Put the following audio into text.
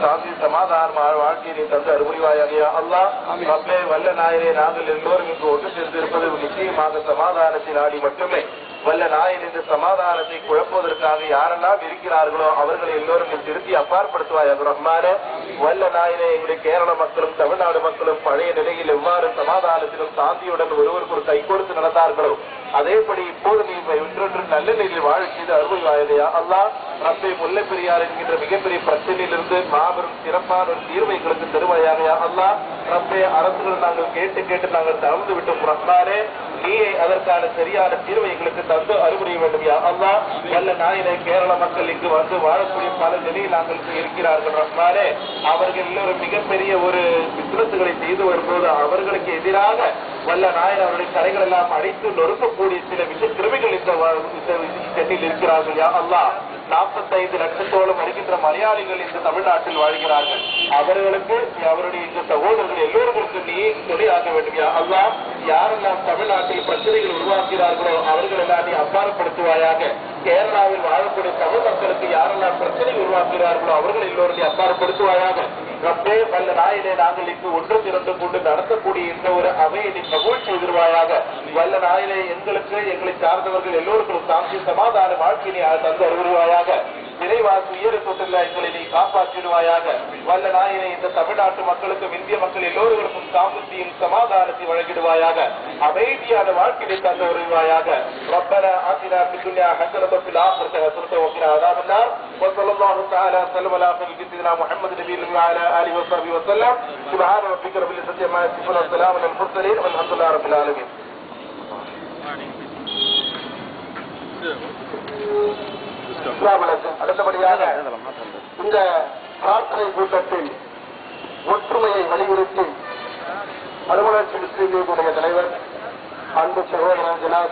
சாந்தி சமாதான வாழ்க்கையை தந்து அருள்வாயாக அல்லாஹ். ரப்பே வல்ல நாயரே, நாங்கள் எல்லோரும் இங்கு ஒன்று சேர்ந்திருப்பது நிச்சயமாக சமாதானத்தை நாடி மட்டுமே. வல்ல நாயன் இந்த சமாதானத்தை குழப்புவதற்காக யாரெல்லாம் இருக்கிறார்களோ அவர்களை எல்லோரும் திருத்தி அப்பாற்படுத்துவாயாக ரஹ்மானே. வல்ல நாயனே, எங்களுடைய கேரள மக்களும் தமிழ்நாடு மக்களும் பழைய நிலையில் எவ்வாறு சமாதானத்திலும் சாந்தியுடன் ஒருவருக்கு ஒரு கை கொடுத்து நடந்தார்களோ அதேபடி இப்போது நீ ஒன்றொன்று நல்ல நிலையில் வாழ செய்து அருள்வாயதையா அல்லாஹ். ரப்பே முல்லை பெரியார் என்கின்ற மிகப்பெரிய பிரச்சனையிலிருந்து மாபெரும் சிறப்பான ஒரு தீர்வை எங்களுக்கு தருவாயாக அல்லாஹ். ரப்பே அரசுகள் நாங்கள் கேட்டு நாங்கள் தளர்ந்து விட்டோம் ரஹ்மானே. நீயே அதற்கான சரியான தீர்வை எங்களுக்கு தந்து அறுபடைய வேண்டும் யா அல்லாஹ். வல்ல நாயனே, கேரள மக்கள் இங்கு வந்து வாழக்கூடிய பல நிலையில் நாங்கள் இருக்கிறார்கள் ரஹ்மானே. அவர்கள் எல்லோரும் மிகப்பெரிய ஒரு பிசினஸ்களை செய்து வரும்போது அவர்களுக்கு எதிராக வல்ல நாயன் அவருடைய கரைகள் எல்லாம் அடைத்து நொறுக்கக்கூடிய சில விஷ கிருமிகள் இந்த சென்னையில் இருக்கிறார்கள் யா அல்லாஹ். 45 லட்சத்தோളം வருகின்ற மலையாளிகள் இந்த தமிழ்நாட்டில் வாழ்கிறார்கள். அவர்களுக்கு அவருடைய இந்த சகோதரர்கள் எல்லோருக்கும் நீ துணையாக வேண்டும் யா அல்லாஹ். யாரெல்லாம் தமிழ்நாட்டில் பிரச்சனைகள் உருவாக்குகிறார்களோ அவர்கள் எல்லாம் நீ அப்பாற்படுத்துவாயாக. கேரளாவில் வாழக்கூடிய தமிழ் மக்களுக்கு யாரெல்லாம் பிரச்சனை உருவாக்குகிறார்களோ அவர்கள் எல்லோரும் நீ அப்பாற்படுத்துவாயாக. ரப்பே வல்ல நாயனே, நாங்கள் இங்கு ஒன்று திரண்டு கொண்டு நடத்தக்கூடிய இந்த ஒரு அவையை நீ கபூல் செய்திருவாயாக. வல்ல நாயனே, எங்களுக்கு எங்களை சார்ந்தவர்கள் எல்லோருக்கும் சாந்தி சமாதான வாழ்க்கையை தந்து அருள்வாயாக. விரைவாசி உயர தொட்டுள்ள எங்களை நீ காப்பாற்றிடுவாயாக. வல்ல நாயனே, இந்த தமிழ்நாட்டு மக்களுக்கும் இந்திய மக்கள் எல்லோருக்கும் சாந்தியும் சமாதானத்தை வழங்கிடுவாயாக. அமைதியான வாழ்க்கையை தந்து வருவாயாக. ரப்பனா ஆத்தினா ஃபித் துன்யா ஹஸனத்தன் ஃபில் ஆখিরাতি ஹஸனத்தன் வ கினா அஸாபன்னார். வஸல்லல்லாஹு தஆலா ஸல்லல்லாஹு அலா சய்யிதினா முஹம்மது நபியில் வஅலா ஆலிஹி வஸஹ்பிஹி வஸல்லம். சுப்ஹான ரப்பிக ரப்பில் இஸ்ஸத்தி அம்மா யசிஃபூன் வ ஸலாமுன் அலல் முர்ஸலீன் வல்ஹம்துலில்லாஹி ரப்பில் ஆலமீன். அடுத்தபடியாக இந்த பிரார்த்தனை கூட்டத்தில் ஒற்றுமையை வலியுறுத்தி மறுமலர்ச்சி முஸ்லீம் லீகுடைய தலைவர் அன்பு சகோதரர் ஜனாப்